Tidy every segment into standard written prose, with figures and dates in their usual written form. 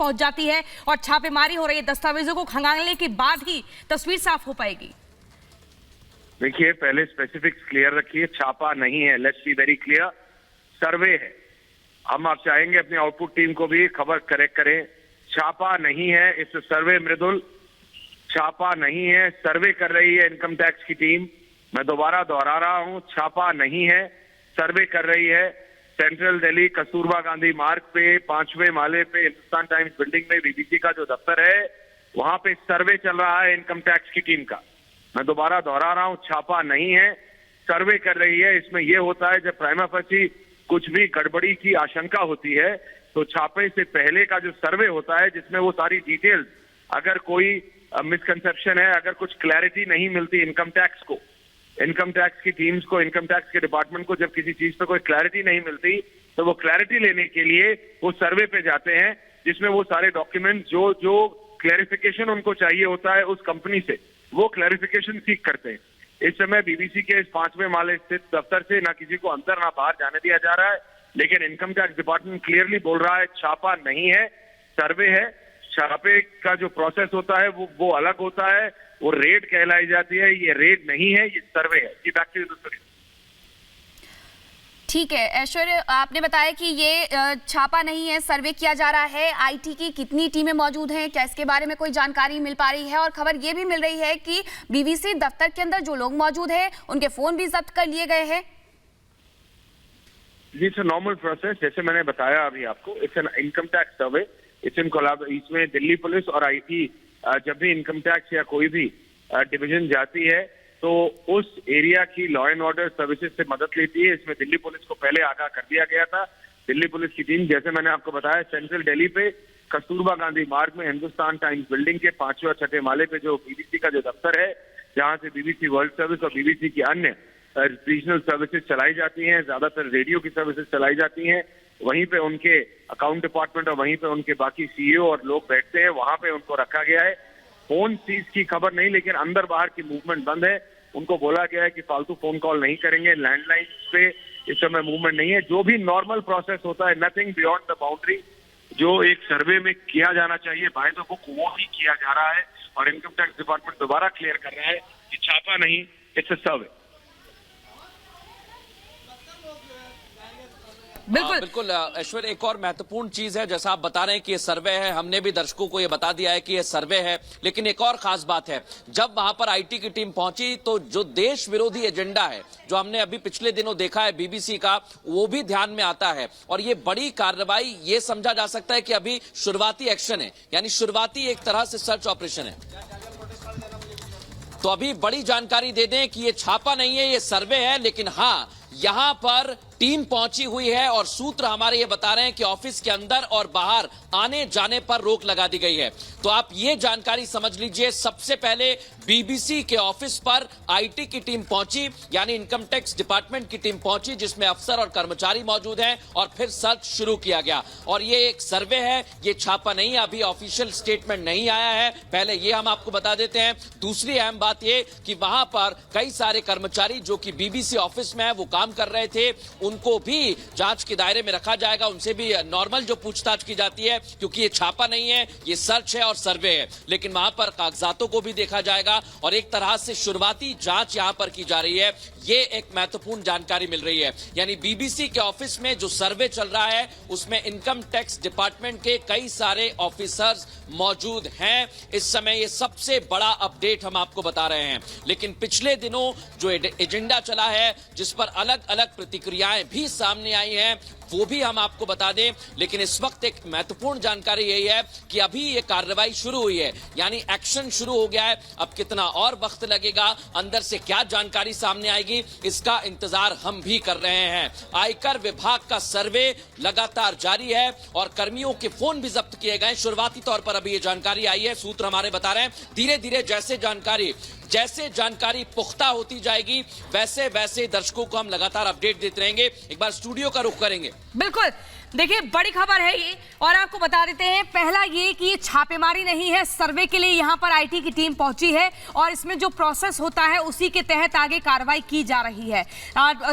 पहुंच जाती है और छापेमारी हो रही है, दस्तावेजों को खंगालने के बाद ही तस्वीर साफ हो पाएगी? देखिए, पहले स्पेसिफिक्स क्लियर रखिए। छापा नहीं है, लेट्स बी वेरी क्लियर, सर्वे है। हम आप चाहेंगे अपनी आउटपुट टीम को भी खबर करेक्ट करें। छापा नहीं है, इस सर्वे मृदुल, छापा नहीं है, सर्वे कर रही है इनकम टैक्स की टीम। मैं दोबारा दोहरा रहा हूं, छापा नहीं है, सर्वे कर रही है। सेंट्रल दिल्ली कस्तूरबा गांधी मार्ग पे 5वें माले पे हिंदुस्तान टाइम्स बिल्डिंग में बीबीसी का जो दफ्तर है, वहां पे सर्वे चल रहा है इनकम टैक्स की टीम का। मैं दोबारा दोहरा रहा हूं, छापा नहीं है, सर्वे कर रही है। इसमें यह होता है जब प्राइमा फेसी कुछ भी गड़बड़ी की आशंका होती है तो छापे से पहले का जो सर्वे होता है, जिसमें वो सारी डिटेल्स, अगर कोई मिसकंसेप्शन है, अगर कुछ क्लैरिटी नहीं मिलती इनकम टैक्स को, इनकम टैक्स की टीम्स को, इनकम टैक्स के डिपार्टमेंट को जब किसी चीज पे कोई क्लैरिटी नहीं मिलती तो वो क्लैरिटी लेने के लिए वो सर्वे पे जाते हैं, जिसमें वो सारे डॉक्यूमेंट जो जो क्लैरिफिकेशन उनको चाहिए होता है उस कंपनी से, वो क्लैरिफिकेशन सीख करते हैं। इस समय बीबीसी के इस 5वें माले स्थित दफ्तर से ना किसी को अंदर ना बाहर जाने दिया जा रहा है, लेकिन इनकम टैक्स डिपार्टमेंट क्लियरली बोल रहा है छापा नहीं है, सर्वे है। छापे का जो प्रोसेस होता है वो अलग होता है, वो रेड कहलाई जाती है। ये रेड नहीं है, ये सर्वे है। जी, बैक टू यू। ठीक है ऐश्वर्य, आपने बताया कि ये छापा नहीं है, सर्वे किया जा रहा है। आईटी की कितनी टीमें मौजूद हैं, क्या इसके बारे में कोई जानकारी मिल पा रही है? और खबर ये भी मिल रही है कि बीबीसी दफ्तर के अंदर जो लोग मौजूद हैं उनके फोन भी जब्त कर लिए गए हैं। जी, इट्स अ नॉर्मल प्रोसेस, जैसे मैंने बताया अभी आपको। It's an income tax survey, it's in collaboration. इसमें दिल्ली पुलिस और आईटी जब भी इनकम टैक्स या कोई भी डिवीजन जाती है तो उस एरिया की लॉ एंड ऑर्डर सर्विसेज से मदद लेती है। इसमें दिल्ली पुलिस को पहले आगाह कर दिया गया था। दिल्ली पुलिस की टीम, जैसे मैंने आपको बताया, सेंट्रल दिल्ली पे कस्तूरबा गांधी मार्ग में हिंदुस्तान टाइम्स बिल्डिंग के 5वें और 6ठे माले पे जो बीबीसी का जो दफ्तर है, जहां से बीबीसी वर्ल्ड सर्विस और बीबीसी की अन्य रीजनल सर्विसेज चलाई जाती हैं, ज्यादातर रेडियो की सर्विसेज चलाई जाती हैं, वहीं पे उनके अकाउंट डिपार्टमेंट और वहीं पे उनके बाकी सीईओ और लोग बैठते हैं, वहां पे उनको रखा गया है। फोन सीज की खबर नहीं, लेकिन अंदर बाहर की मूवमेंट बंद है। उनको बोला गया है कि फालतू फोन कॉल नहीं करेंगे, लैंडलाइन पे इस समय मूवमेंट नहीं है। जो भी नॉर्मल प्रोसेस होता है, नथिंग बियॉन्ड द बाउंड्री, जो एक सर्वे में किया जाना चाहिए बाय द बुक, वो ही किया जा रहा है। और इनकम टैक्स डिपार्टमेंट दोबारा क्लियर कर रहा है कि छापा नहीं, इट्स अ सर्वे। बिल्कुल ऐश्वर्य, एक और महत्वपूर्ण चीज है, जैसा आप बता रहे हैं कि ये सर्वे है, हमने भी दर्शकों को ये बता दिया है कि ये सर्वे है, लेकिन एक और खास बात है, जब वहां पर आईटी की टीम पहुंची तो जो देश विरोधी एजेंडा है, जो हमने अभी पिछले दिनों देखा है बीबीसी का, वो भी ध्यान में आता है। और ये बड़ी कार्रवाई, ये समझा जा सकता है कि अभी शुरुआती एक्शन है, यानी शुरुआती एक तरह से सर्च ऑपरेशन है। तो अभी बड़ी जानकारी दे दें कि ये छापा नहीं है, ये सर्वे है, लेकिन हाँ, यहां पर टीम पहुंची हुई है और सूत्र हमारे ये बता रहे हैं कि ऑफिस के अंदर और बाहर आने जाने पर रोक लगा दी गई है। तो आप ये जानकारी समझ लीजिए, सबसे पहले बीबीसी के ऑफिस पर आईटी की टीम पहुंची, यानी इनकम टैक्स डिपार्टमेंट की टीम पहुंची, जिसमें अफसर और कर्मचारी मौजूद हैं, और फिर सर्च शुरू किया गया। और ये एक सर्वे है, ये छापा नहीं है, अभी ऑफिशियल स्टेटमेंट नहीं आया है, पहले ये हम आपको बता देते हैं। दूसरी अहम बात ये कि वहां पर कई सारे कर्मचारी जो कि बीबीसी ऑफिस में है, वो काम कर रहे थे, उनको भी जांच के दायरे में रखा जाएगा, उनसे भी नॉर्मल जो पूछताछ की जाती है, क्योंकि ये छापा नहीं है, ये सर्च है और सर्वे है। लेकिन वहां पर कागजातों को भी देखा जाएगा और एक तरह से शुरुआती जांच यहां पर की जा रही है। ये एक महत्वपूर्ण जानकारी मिल रही है, यानी बीबीसी के ऑफिस में जो सर्वे चल रहा है उसमें इनकम टैक्स डिपार्टमेंट के कई सारे ऑफिसर्स मौजूद हैं। इस समय ये सबसे बड़ा अपडेट हम आपको बता रहे हैं। लेकिन पिछले दिनों जो एजेंडा चला है, जिस पर अलग अलग प्रतिक्रियाएं भी सामने आई हैं, वो भी हम आपको बता दें। लेकिन इस वक्त एक महत्वपूर्ण जानकारी यही है कि अभी ये कार्रवाई शुरू हुई है, यानी एक्शन शुरू हो गया है। अब कितना और वक्त लगेगा, अंदर से क्या जानकारी सामने आएगी, इसका इंतजार हम भी कर रहे हैं। आयकर विभाग का सर्वे लगातार जारी है और कर्मियों के फोन भी जब्त किए गए। शुरुआती तौर पर अभी ये जानकारी आई है, सूत्र हमारे बता रहे हैं, धीरे धीरे जैसे जानकारी पुख्ता होती जाएगी, वैसे वैसे दर्शकों को हम लगातार अपडेट देते रहेंगे। एक बार स्टूडियो का रुख करेंगे। बिल्कुल देखिए बड़ी खबर है ये, और आपको बता देते हैं पहला ये कि ये छापेमारी नहीं है, सर्वे के लिए यहाँ पर आईटी की टीम पहुंची है और इसमें जो प्रोसेस होता है उसी के तहत आगे कार्रवाई की जा रही है।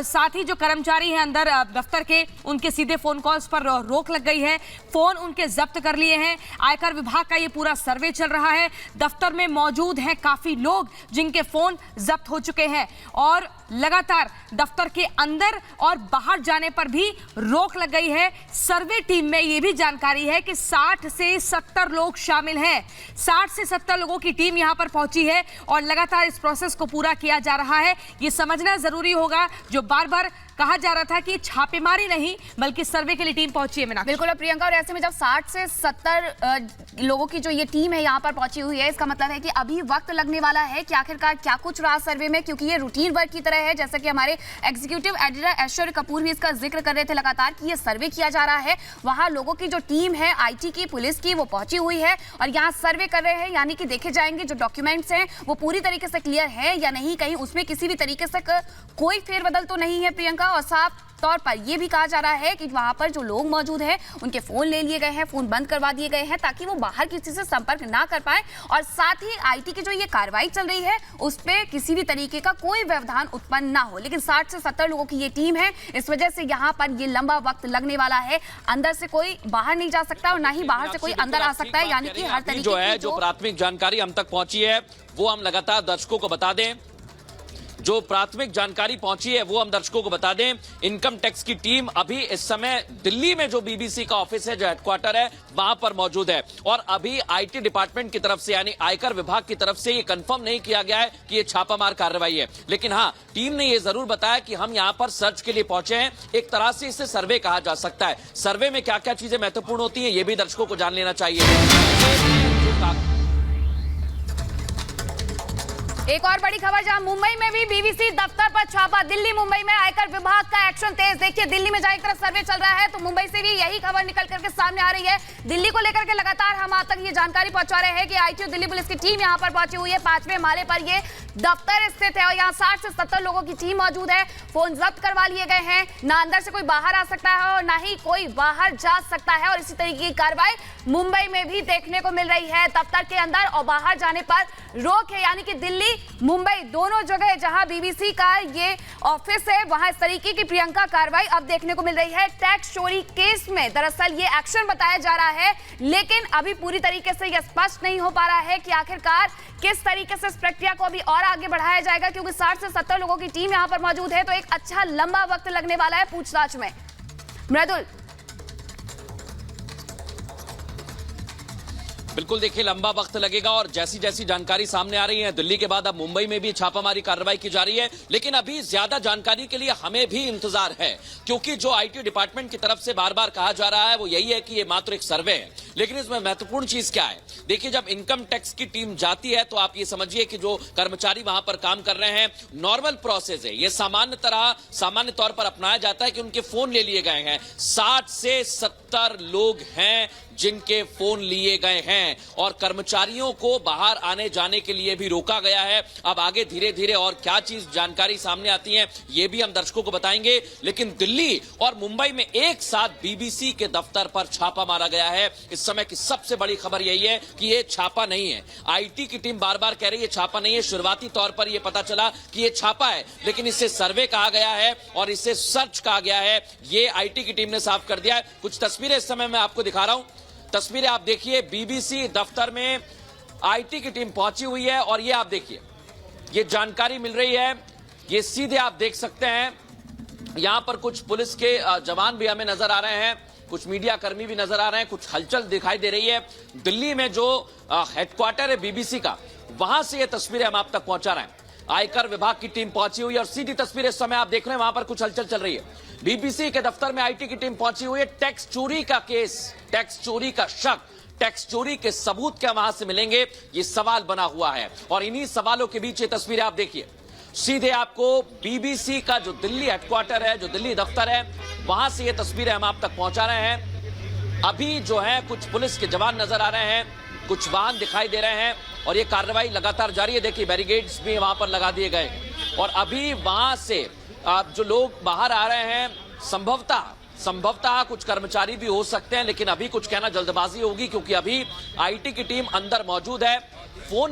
साथ ही जो कर्मचारी हैं अंदर दफ्तर के, उनके सीधे फोन कॉल्स पर रोक लग गई है, फोन उनके जब्त कर लिए हैं। आयकर विभाग का ये पूरा सर्वे चल रहा है। दफ्तर में मौजूद हैं काफी लोग जिनके फोन जब्त हो चुके हैं और लगातार दफ्तर के अंदर और बाहर जाने पर भी रोक लग गई है। सर्वे टीम में यह भी जानकारी है कि 60 से 70 लोग शामिल हैं। 60 से 70 लोगों की टीम यहां पर पहुंची है और लगातार इस प्रोसेस को पूरा किया जा रहा है। यह समझना जरूरी होगा, जो बार बार कहा जा रहा था कि छापेमारी नहीं बल्कि सर्वे के लिए टीम पहुंची है। मीनाक्षी, बिल्कुल प्रियंका, और ऐसे में जब 60 से 70 लोगों की जो ये टीम है यहाँ पर पहुंची हुई है, इसका मतलब है कि अभी वक्त लगने वाला है कि आखिरकार क्या कुछ रहा सर्वे में, क्योंकि ये रूटीन वर्क की तरह है। जैसा कि हमारे एग्जीक्यूटिव एडिटर ऐश्वर्य कपूर भी इसका जिक्र कर रहे थे लगातार कि ये सर्वे किया जा रहा है। वहां लोगों की जो टीम है आईटी की, पुलिस की, वो पहुंची हुई है और यहाँ सर्वे कर रहे हैं, यानी कि देखे जाएंगे जो डॉक्यूमेंट्स हैं वो पूरी तरीके से क्लियर है या नहीं, कहीं उसमें किसी भी तरीके से कोई फेरबदल तो नहीं है प्रियंका। और साफ तौर पर यह भी कहा जा रहा है कि वहां पर जो लोग मौजूद हैं उनके फोन ले लिए गए हैं, फोन बंद करवा दिए गए हैं ताकि वो बाहर किसी से संपर्क ना कर पाए। और साथ ही आईटी की जो ये कार्रवाई चल रही है उस पर किसी भी तरीके का कोई व्यवधान उत्पन्न ना हो। लेकिन 60 से 70 लोगों की ये टीम है, इस वजह से यहाँ पर ये लंबा वक्त लगने वाला है। अंदर से कोई बाहर नहीं जा सकता और ना ही बाहर से कोई अंदर आ सकता है, यानी कि हर तरीके जो है जो प्राथमिक जानकारी हम तक पहुंची है वो हम लगातार दर्शकों को बता दें। जो प्राथमिक जानकारी पहुंची है वो हम दर्शकों को बता दें। इनकम टैक्स की टीम अभी इस समय दिल्ली में जो बीबीसी का ऑफिस है, जो हेडक्वार्टर है, वहां पर मौजूद है और अभी आईटी डिपार्टमेंट की तरफ से यानी आयकर विभाग की तरफ से ये कंफर्म नहीं किया गया है कि ये छापामार कार्रवाई है। लेकिन हाँ, टीम ने ये जरूर बताया कि हम यहां पर सर्च के लिए पहुंचे हैं। एक तरह से इसे सर्वे कहा जा सकता है। सर्वे में क्या क्या चीजें महत्वपूर्ण होती है ये भी दर्शकों को जान लेना चाहिए। एक और बड़ी खबर, जहां मुंबई में भी बीबीसी दफ्तर पर छापा। दिल्ली मुंबई में आयकर विभाग का एक्शन तेज। देखिए, दिल्ली में जहां एक तरफ सर्वे चल रहा है तो मुंबई से भी यही खबर निकल करके सामने आ रही है। दिल्ली को लेकर के लगातार हम आप तक ये जानकारी पहुंचा रहे हैं कि आईटी और दिल्ली पुलिस की टीम यहां पर पहुंची हुई है। 5वें माले पर ये दफ्तर स्थित है और यहाँ 60 से 70 लोगों की टीम मौजूद है। फोन जब्त करवा लिए गए हैं, ना अंदर से कोई बाहर आ सकता है और ना ही कोई बाहर जा सकता है। और इसी तरीके की कार्रवाई मुंबई में भी देखने को मिल रही है। दफ्तर के अंदर और बाहर जाने पर रोक है, यानी कि दिल्ली मुंबई दोनों जगह जहां बीबीसी का ये ऑफिस है वहां इस तरीके की प्रियंका कार्रवाई अब देखने को मिल रही है। टैक्स चोरी केस में दरअसल ये एक्शन बताया जा रहा है, लेकिन अभी पूरी तरीके से यह स्पष्ट नहीं हो पा रहा है कि आखिरकार किस तरीके से इस प्रक्रिया को अभी और आगे बढ़ाया जाएगा, क्योंकि 60 से 70 लोगों की टीम यहां पर मौजूद है तो एक अच्छा लंबा वक्त लगने वाला है पूछताछ में। मृदुल, बिल्कुल, देखिए लंबा वक्त लगेगा और जैसी जैसी जानकारी सामने आ रही है दिल्ली के बाद अब मुंबई में भी छापामारी कार्रवाई की जा रही है। लेकिन अभी ज्यादा जानकारी के लिए हमें भी इंतजार है, क्योंकि जो आईटी डिपार्टमेंट की तरफ से बार बार कहा जा रहा है वो यही है कि ये मात्र एक सर्वे है। लेकिन इसमें महत्वपूर्ण चीज क्या है, देखिए जब इनकम टैक्स की टीम जाती है तो आप ये समझिए कि जो कर्मचारी वहां पर काम कर रहे हैं, नॉर्मल प्रोसेस है, ये सामान्य तौर पर अपनाया जाता है कि उनके फोन ले लिए गए हैं। 60 से 70 लोग हैं जिनके फोन लिए गए हैं और कर्मचारियों को बाहर आने जाने के लिए भी रोका गया है। अब आगे धीरे धीरे और क्या चीज जानकारी सामने आती है ये भी हम दर्शकों को बताएंगे। लेकिन दिल्ली और मुंबई में एक साथ बीबीसी के दफ्तर पर छापा मारा गया है। इस समय की सबसे बड़ी खबर यही है कि ये छापा नहीं है। आईटी की टीम बार बार कह रही है छापा नहीं है। शुरुआती तौर पर यह पता चला कि यह छापा है, लेकिन इसे सर्वे कहा गया है और इसे सर्च कहा गया है। ये आईटी की टीम ने साफ कर दिया है। कुछ तस्वीरें इस समय मैं आपको दिखा रहा हूं। तस्वीरें आप देखिए, बीबीसी दफ्तर में आईटी की टीम पहुंची हुई है और ये आप देखिए, ये जानकारी मिल रही है। ये सीधे आप देख सकते हैं, यहां पर कुछ पुलिस के जवान भी हमें नजर आ रहे हैं, कुछ मीडिया कर्मी भी नजर आ रहे हैं, कुछ हलचल दिखाई दे रही है। दिल्ली में जो हेडक्वार्टर है बीबीसी का, वहां से ये तस्वीरें हम आप तक पहुंचा रहे हैं। आयकर विभाग की टीम पहुंची हुई है और सीधी तस्वीरें इस समय आप देख रहे हैं, वहां पर कुछ हलचल चल रही है। बीबीसी के दफ्तर में आईटी की टीम पहुंची हुई है। टैक्स चोरी का केस, टैक्स चोरी का शक, टैक्स चोरी के सबूत क्या वहां से मिलेंगे, ये सवाल बना हुआ है। और इन्हीं सवालों के बीच ये तस्वीरें आप देखिए, सीधे आपको बीबीसी का जो दिल्ली हेडक्वार्टर है, जो दिल्ली दफ्तर है, वहां से ये तस्वीरें हम आप तक पहुंचा रहे हैं। अभी जो है कुछ पुलिस के जवान नजर आ रहे हैं, कुछ वाहन दिखाई दे रहे हैं और ये कार्रवाई लगातार जारी है। देखिए बैरिकेड्स भी वहां पर लगा दिए गए और अभी वहां से जो लोग बाहर आ रहे हैं, संभवतः संभवतः कुछ कर्मचारी भी हो सकते हैं, लेकिन अभी कुछ कहना जल्दबाजी होगी क्योंकि अभी आईटी की टीम अंदर मौजूद है। फोन